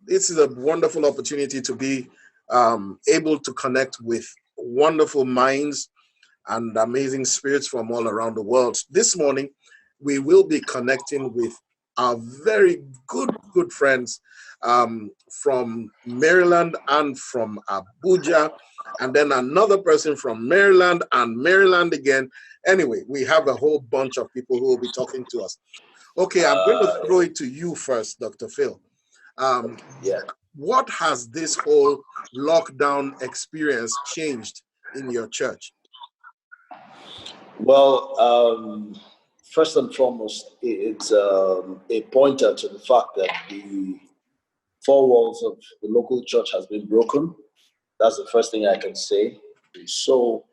this is a wonderful opportunity to be able to connect with wonderful minds and amazing spirits from all around the world. This morning, we will be connecting with our very good friends from Maryland and from Abuja, and then another person from Maryland and Maryland again. Anyway, we have a whole bunch of people who will be talking to us. Okay, I'm going to throw it to you first, Dr. Phil. What has this whole lockdown experience changed in your church? Well, first and foremost, it's a pointer to the fact that the four walls of the local church has been broken. That's the first thing I can say. So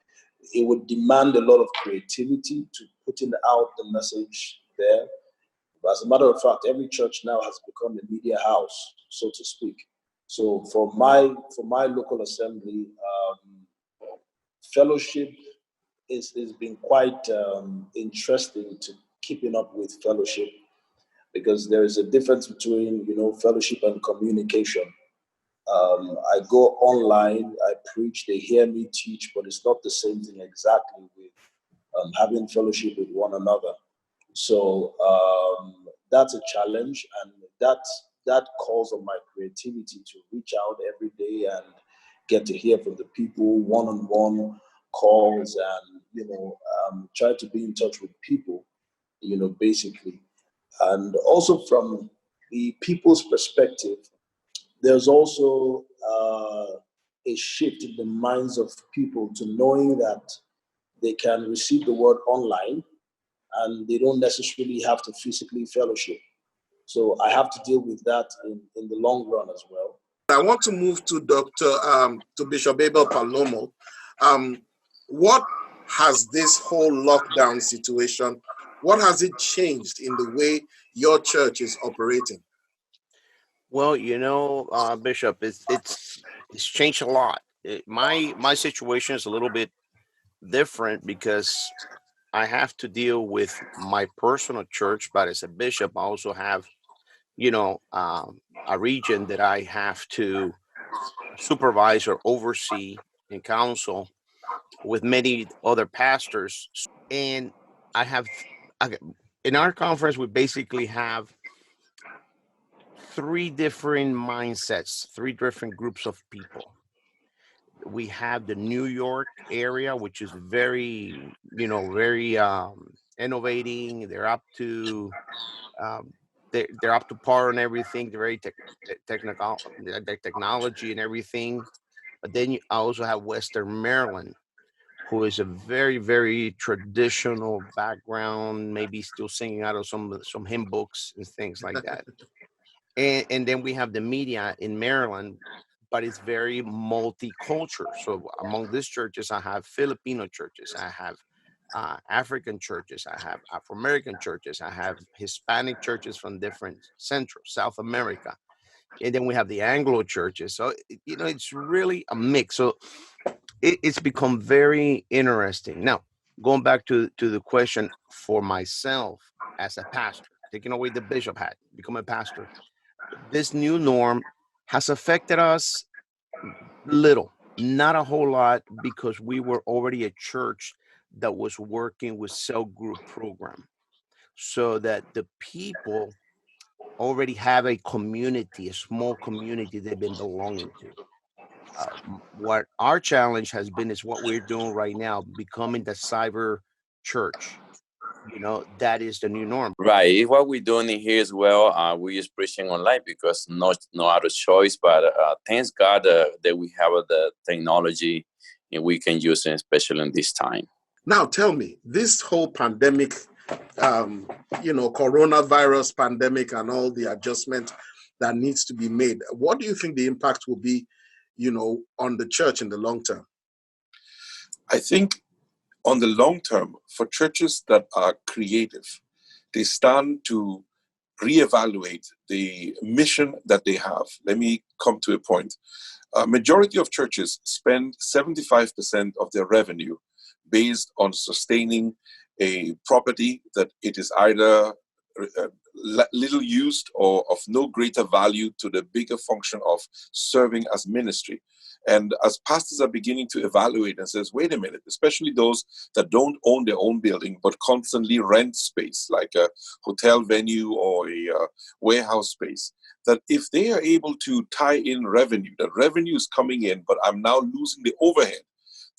it would demand a lot of creativity to putting out the message there. But as a matter of fact, every church now has become a media house, so to speak. So for my local assembly, fellowship is been quite interesting to keeping up with fellowship, because there is a difference between fellowship and communication. I go online, I preach, they hear me teach, but it's not the same thing exactly with having fellowship with one another. So that's a challenge, and that calls on my creativity to reach out every day and get to hear from the people, one-on-one calls, and try to be in touch with people, basically. And also from the people's perspective, there's also a shift in the minds of people to knowing that they can receive the word online and they don't necessarily have to physically fellowship. So I have to deal with that in the long run as well. I want to move to to Bishop Abel Palomo. What has this whole lockdown situation, what has it changed in the way your church is operating? Well, Bishop, it's changed a lot. My situation is a little bit different because I have to deal with my personal church, but as a bishop, I also have, a region that I have to supervise or oversee and counsel with many other pastors. And I have, in our conference, we basically have three different mindsets, three different groups of people. We have the New York area, which is very, very innovating. They're up to they're up to par on everything. They're very technical, the technology and everything. But then I also have Western Maryland, who is a very, very traditional background, maybe still singing out of some hymn books and things like that. And then we have the media in Maryland, but it's very multicultural. So among these churches, I have Filipino churches, I have African churches, I have Afro-American churches, I have Hispanic churches from different Central, South America. And then we have the Anglo churches. So, it's really a mix. So it's become very interesting. Now, going back to the question for myself as a pastor, taking away the bishop hat, become a pastor, this new norm has affected us little, not a whole lot, because we were already a church that was working with cell group program, so that the people already have a community, a small community they've been belonging to. What our challenge has been is what we're doing right now, becoming the cyber church. That is the new norm. Right. What we're doing in here as well, we're just preaching online because no other choice. But thanks God that we have the technology and we can use it, especially in this time. Now, tell me, this whole pandemic, coronavirus pandemic and all the adjustment that needs to be made, what do you think the impact will be, on the church in the long term? I think on the long term, for churches that are creative, they stand to reevaluate the mission that they have. Let me come to a point. A majority of churches spend 75% of their revenue based on sustaining a property that it is either little used or of no greater value to the bigger function of serving as ministry. And as pastors are beginning to evaluate and says, wait a minute, especially those that don't own their own building, but constantly rent space, like a hotel venue or a warehouse space, that if they are able to tie in revenue, that revenue is coming in, but I'm now losing the overhead,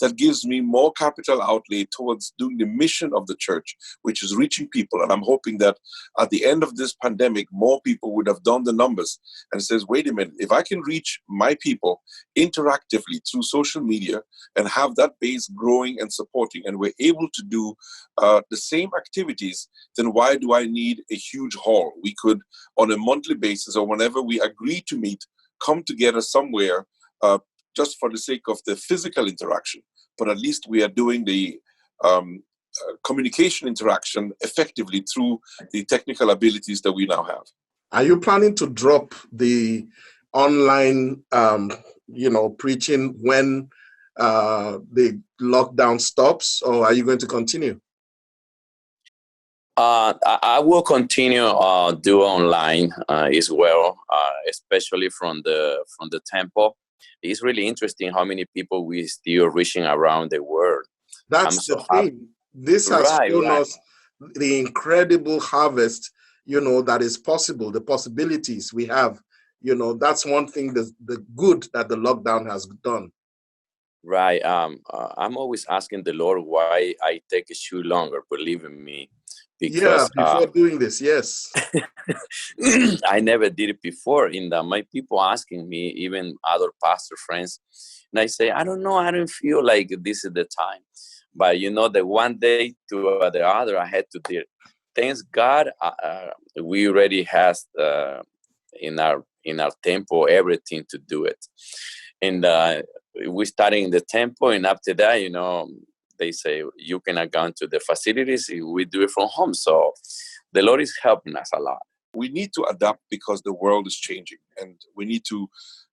that gives me more capital outlay towards doing the mission of the church, which is reaching people. And I'm hoping that at the end of this pandemic, more people would have done the numbers and says, wait a minute, if I can reach my people interactively through social media and have that base growing and supporting, and we're able to do the same activities, then why do I need a huge hall? We could, on a monthly basis or whenever we agree to meet, come together somewhere just for the sake of the physical interaction, but at least we are doing the communication interaction effectively through the technical abilities that we now have. Are you planning to drop the online, preaching when the lockdown stops, or are you going to continue? I will continue do online as well, especially from the temple. It's really interesting how many people we still reaching around the world. That's the thing. This has shown us the incredible harvest, that is possible, the possibilities we have. That's one thing, the good that the lockdown has done. Right. I'm always asking the Lord why I take a shoe longer, believe in me. Because, before doing this, yes. I never did it before. My people asking me, even other pastor friends, and I say, I don't know, I don't feel like this is the time. But the one day to the other, I had to do it. Thanks God, we already has in our temple everything to do it, and we started in the temple, and after that, they say you cannot go into the facilities. We do it from home. So the Lord is helping us a lot. We need to adapt because the world is changing, and we need to.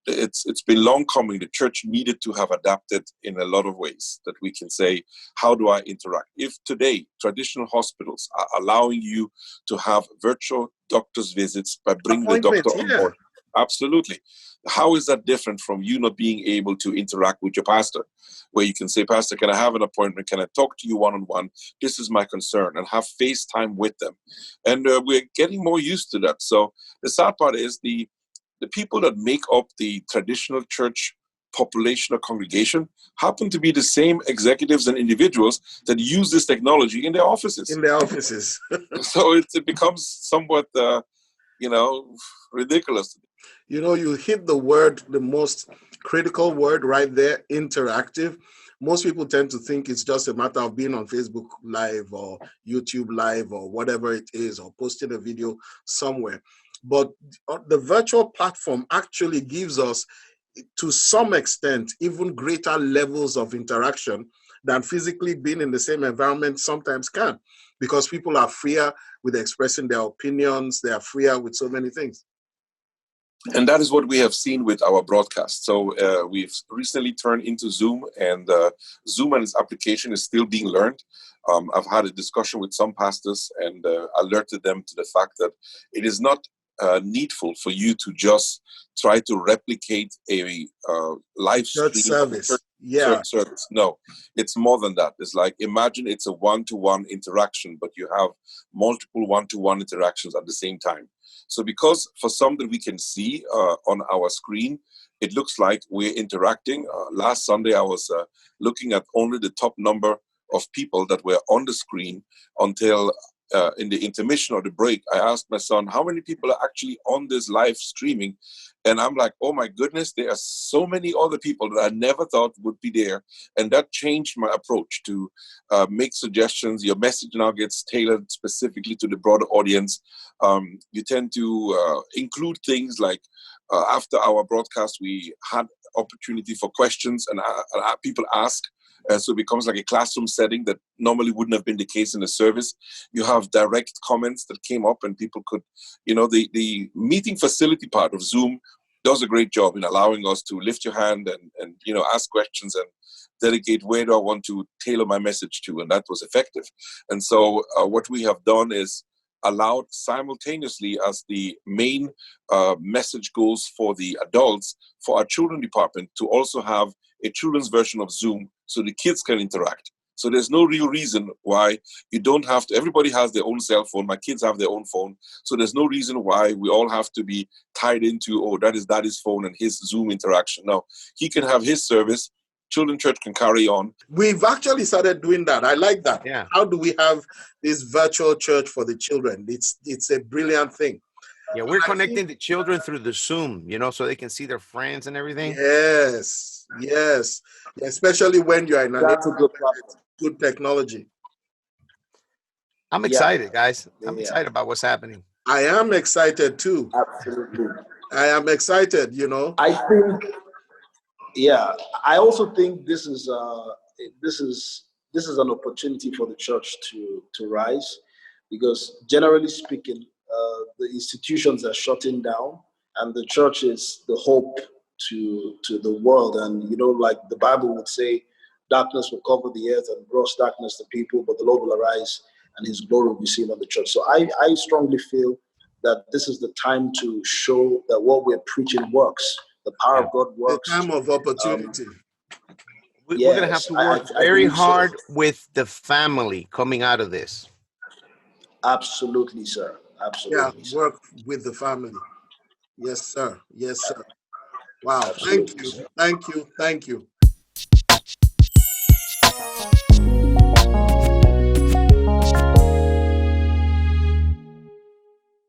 It's been long coming. The church needed to have adapted in a lot of ways that we can say, how do I interact? If today traditional hospitals are allowing you to have virtual doctor's visits by bringing the doctor on board, absolutely. How is that different from you not being able to interact with your pastor, where you can say, Pastor, can I have an appointment? Can I talk to you one-on-one? This is my concern, and have FaceTime with them. And we're getting more used to that. So the sad part is the people that make up the traditional church population or congregation happen to be the same executives and individuals that use this technology in their offices. So it becomes somewhat, ridiculous. You hit the most critical word right there, interactive. Most people tend to think it's just a matter of being on Facebook Live or YouTube Live or whatever it is, or posting a video somewhere. But the virtual platform actually gives us, to some extent, even greater levels of interaction than physically being in the same environment sometimes can, because people are freer with expressing their opinions. They are freer with so many things. And that is what we have seen with our broadcast. So we've recently turned into Zoom, and Zoom and its application is still being learned. I've had a discussion with some pastors and alerted them to the fact that it is not needful for you to just try to replicate a live stream service. Service. No, it's more than that. It's like, imagine it's a one-to-one interaction, but you have multiple one-to-one interactions at the same time. So because for some that we can see on our screen, it looks like we're interacting. Last Sunday, I was looking at only the top number of people that were on the screen until in the intermission or the break. I asked my son, how many people are actually on this live streaming? And I'm like, oh my goodness, there are so many other people that I never thought would be there. And that changed my approach to make suggestions. Your message now gets tailored specifically to the broader audience. You tend to include things like after our broadcast, we had opportunity for questions and people ask. So it becomes like a classroom setting that normally wouldn't have been the case in the service. You have direct comments that came up, and people could, the meeting facility part of Zoom does a great job in allowing us to lift your hand and ask questions and delegate where do I want to tailor my message to, and that was effective. And so what we have done is allowed simultaneously as the main message goes for the adults, for our children department to also have a children's version of Zoom so the kids can interact. So there's no real reason why you don't have to. Everybody has their own cell phone. My kids have their own phone. So there's no reason why we all have to be tied into, oh, that is daddy's phone and his Zoom interaction. No, he can have his service. Children's Church can carry on. We've actually started doing that. I like that. Yeah. How do we have this virtual church for the children? It's a brilliant thing. Yeah, we're connecting the children through the Zoom, you know, so they can see their friends and everything. Yes, yes. Especially when you're in That's a good platform. good technology. I'm excited, guys. I'm excited about what's happening. I am excited too. Absolutely. I am excited, you know. I think, yeah, I also think this is an opportunity for the church to rise, because generally speaking, the institutions are shutting down, and the church is the hope to the world. And you know, like the Bible would say, darkness will cover the earth and gross darkness the people, but the Lord will arise and his glory will be seen on the church. So I strongly feel that this is the time to show that what we're preaching works. The power of God works. The time of opportunity. We're going to have to work very hard with the family coming out of this. Absolutely, sir. Absolutely. Yeah, work with the family. Yes, sir. Yes, sir. Wow. Absolutely, Thank you. sir. Thank you. Thank you.